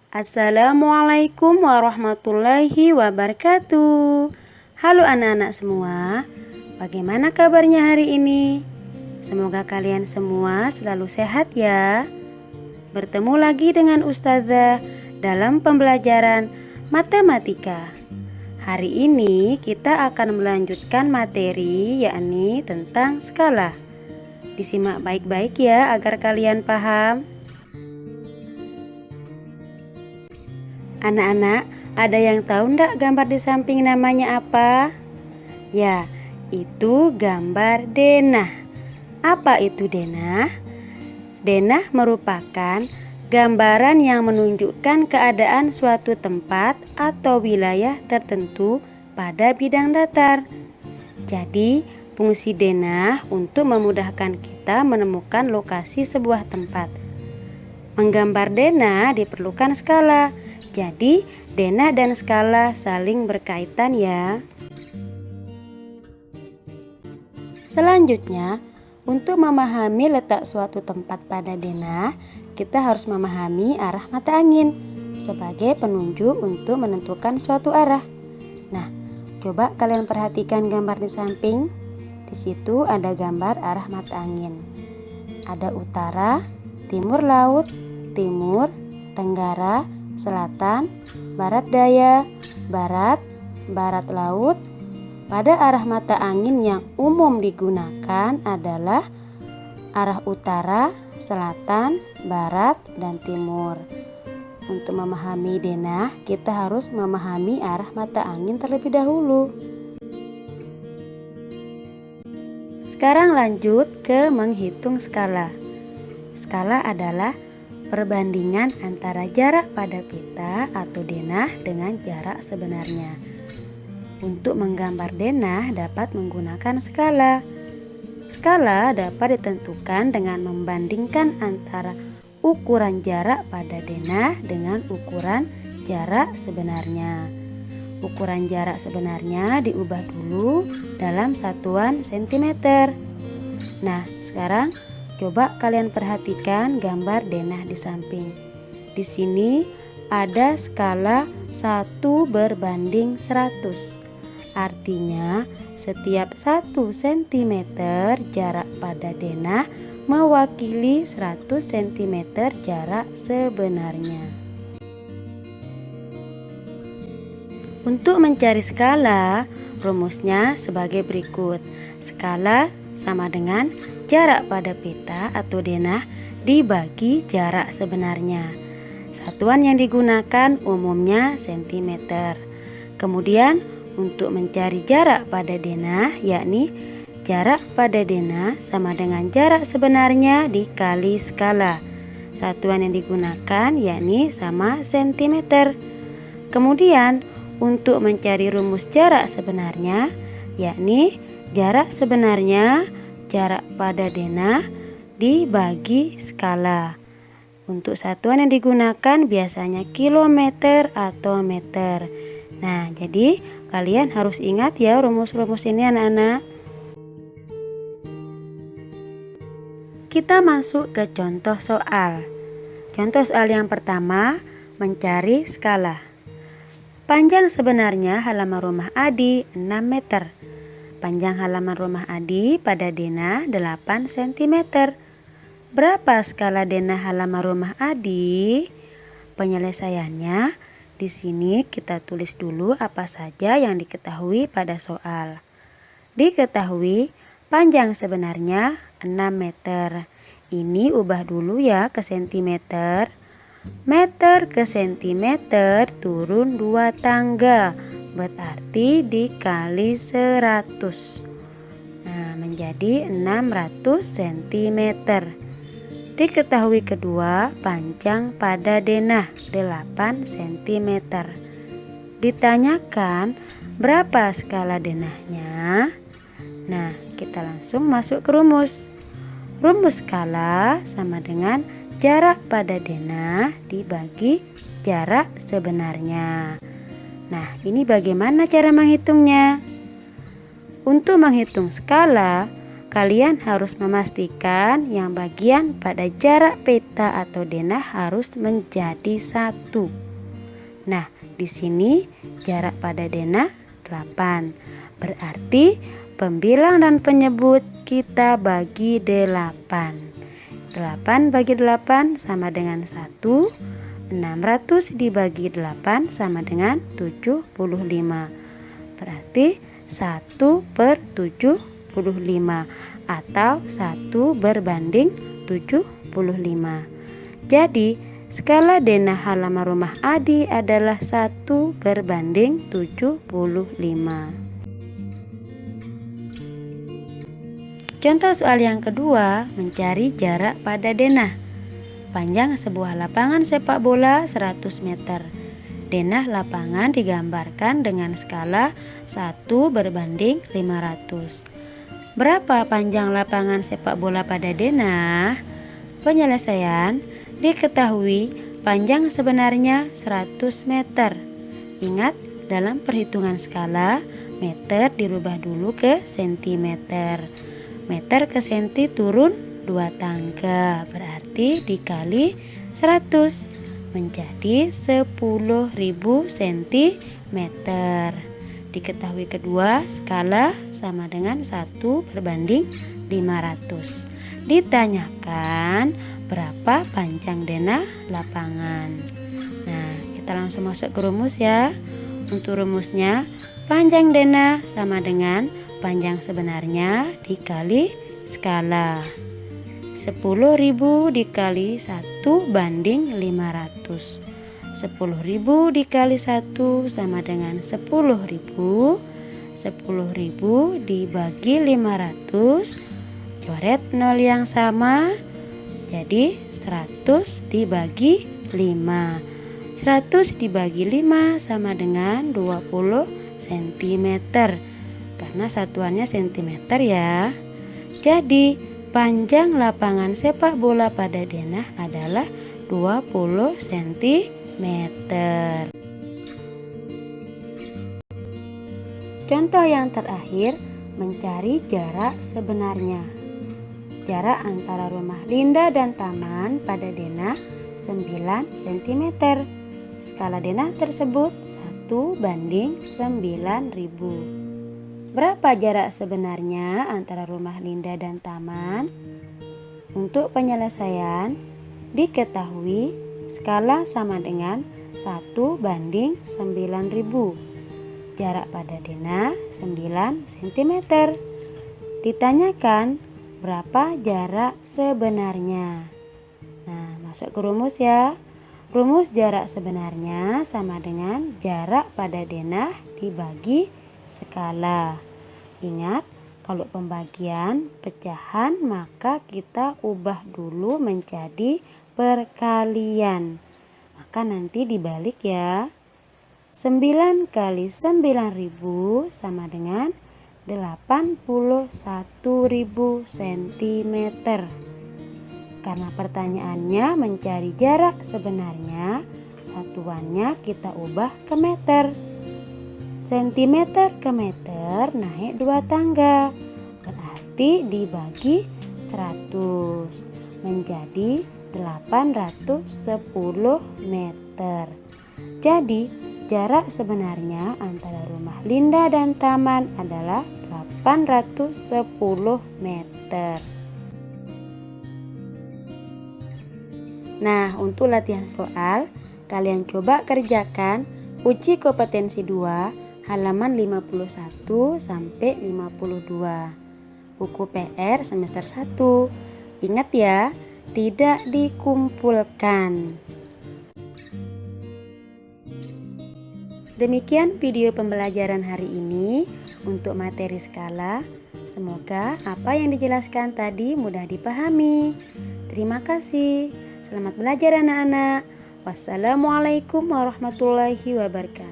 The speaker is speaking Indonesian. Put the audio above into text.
Assalamualaikum warahmatullahi wabarakatuh. Halo anak-anak semua, bagaimana kabarnya hari ini? Semoga kalian semua selalu sehat ya. Bertemu lagi dengan Ustazah dalam pembelajaran matematika. Hari ini kita akan melanjutkan materi yakni tentang skala. Disimak baik-baik ya agar kalian paham. Anak-anak, ada yang tahu enggak gambar di samping namanya apa? Ya, itu gambar denah. Apa itu denah? Denah merupakan gambaran yang menunjukkan keadaan suatu tempat atau wilayah tertentu pada bidang datar. Jadi, fungsi denah untuk memudahkan kita menemukan lokasi sebuah tempat. Menggambar denah diperlukan skala. Jadi, denah dan skala saling berkaitan ya. Selanjutnya, untuk memahami letak suatu tempat pada denah, kita harus memahami arah mata angin sebagai penunjuk untuk menentukan suatu arah. Nah, coba kalian perhatikan gambar di samping. Di situ ada gambar arah mata angin. Ada utara, timur laut, timur, tenggara, selatan, barat daya, barat, barat laut. Pada arah mata angin yang umum digunakan adalah arah utara, selatan, barat, dan timur. Untuk memahami denah, kita harus memahami arah mata angin terlebih dahulu. Sekarang lanjut ke menghitung skala. Skala adalah perbandingan antara jarak pada peta atau denah dengan jarak sebenarnya. Untuk menggambar denah dapat menggunakan skala. Skala dapat ditentukan dengan membandingkan antara ukuran jarak pada denah dengan ukuran jarak sebenarnya. Ukuran jarak sebenarnya diubah dulu dalam satuan sentimeter. Nah, sekarang coba kalian perhatikan gambar denah di samping. Di sini ada skala 1:100. Artinya setiap 1 cm jarak pada denah mewakili 100 cm jarak sebenarnya. Untuk mencari skala, rumusnya sebagai berikut. Skala sama dengan jarak pada peta atau denah dibagi jarak sebenarnya. Satuan yang digunakan umumnya cm. Kemudian untuk mencari jarak pada denah, yakni jarak pada denah sama dengan jarak sebenarnya dikali skala. Satuan yang digunakan yakni sama cm. Kemudian untuk mencari rumus jarak sebenarnya, yakni jarak sebenarnya jarak pada denah dibagi skala. Untuk satuan yang digunakan biasanya kilometer atau meter. Nah, jadi kalian harus ingat ya rumus-rumus ini anak-anak. Kita masuk ke contoh soal. Contoh soal yang pertama, mencari skala. Panjang sebenarnya halaman rumah Adi 6 meter. Panjang halaman rumah Adi pada denah 8 cm. Berapa skala denah halaman rumah Adi? Penyelesaiannya di sini kita tulis dulu apa saja yang diketahui pada soal. Diketahui panjang sebenarnya 6 meter. Ini ubah dulu ya ke sentimeter. Meter ke sentimeter turun 2 tangga, berarti dikali 100. Nah, menjadi 600 cm. Diketahui kedua, panjang pada denah 8 cm. Ditanyakan berapa skala denahnya? Nah, kita langsung masuk ke rumus. Rumus skala sama dengan jarak pada denah dibagi jarak sebenarnya. Nah, ini bagaimana cara menghitungnya? Untuk menghitung skala, kalian harus memastikan yang bagian pada jarak peta atau denah harus menjadi 1. Nah, di sini jarak pada denah 8. Berarti pembilang dan penyebut kita bagi 8. 8 bagi 8 sama dengan 1. 600 dibagi 8 sama dengan 75. Berarti 1/75 atau 1 berbanding 75. Jadi skala denah halaman rumah Adi adalah 1 berbanding 75. Contoh soal yang kedua, mencari jarak pada denah. Panjang sebuah lapangan sepak bola 100 meter. Denah lapangan digambarkan dengan skala 1 berbanding 500. Berapa panjang lapangan sepak bola pada denah? Penyelesaian, diketahui panjang sebenarnya 100 meter. Ingat, dalam perhitungan skala, meter dirubah dulu ke sentimeter. Meter ke senti turun 2 tangga, berarti dikali 100 menjadi 10.000 cm. Diketahui kedua, skala sama dengan 1 berbanding 500. Ditanyakan berapa panjang denah lapangan. Nah, kita langsung masuk ke rumus ya. Untuk rumusnya, panjang denah sama dengan panjang sebenarnya dikali skala. 10.000 dikali 1 banding 500. 10.000 dikali 1 sama dengan 10.000. 10.000 dibagi 500. Coret 0 yang sama. Jadi 100 dibagi 5. 100 dibagi 5 sama dengan 20 cm. Karena satuannya cm ya. Jadi panjang lapangan sepak bola pada denah adalah 20 cm. Contoh yang terakhir, mencari jarak sebenarnya. Jarak antara rumah Linda dan taman pada denah 9 cm. Skala denah tersebut 1 banding 9.000. Berapa jarak sebenarnya antara rumah Linda dan taman? Untuk penyelesaian, diketahui skala sama dengan 1 banding 9.000. Jarak pada denah 9 cm. Ditanyakan berapa jarak sebenarnya. Nah, masuk ke rumus ya. Rumus jarak sebenarnya sama dengan jarak pada denah dibagi skala. Ingat, kalau pembagian pecahan maka kita ubah dulu menjadi perkalian. Maka nanti dibalik ya. 9 kali 9.000 sama dengan 81.000 cm. Karena pertanyaannya mencari jarak sebenarnya, satuannya kita ubah ke meter. Sentimeter ke meter naik 2 tangga, berarti dibagi 100 menjadi 810 meter. Jadi jarak sebenarnya antara rumah Linda dan taman adalah 810 meter. Nah, untuk latihan soal, kalian coba kerjakan uji kompetensi 2 halaman 51 sampai 52. Buku PR semester 1. Ingat ya, tidak dikumpulkan. Demikian video pembelajaran hari ini untuk materi skala. Semoga apa yang dijelaskan tadi mudah dipahami. Terima kasih. Selamat belajar anak-anak. Wassalamualaikum warahmatullahi wabarakatuh.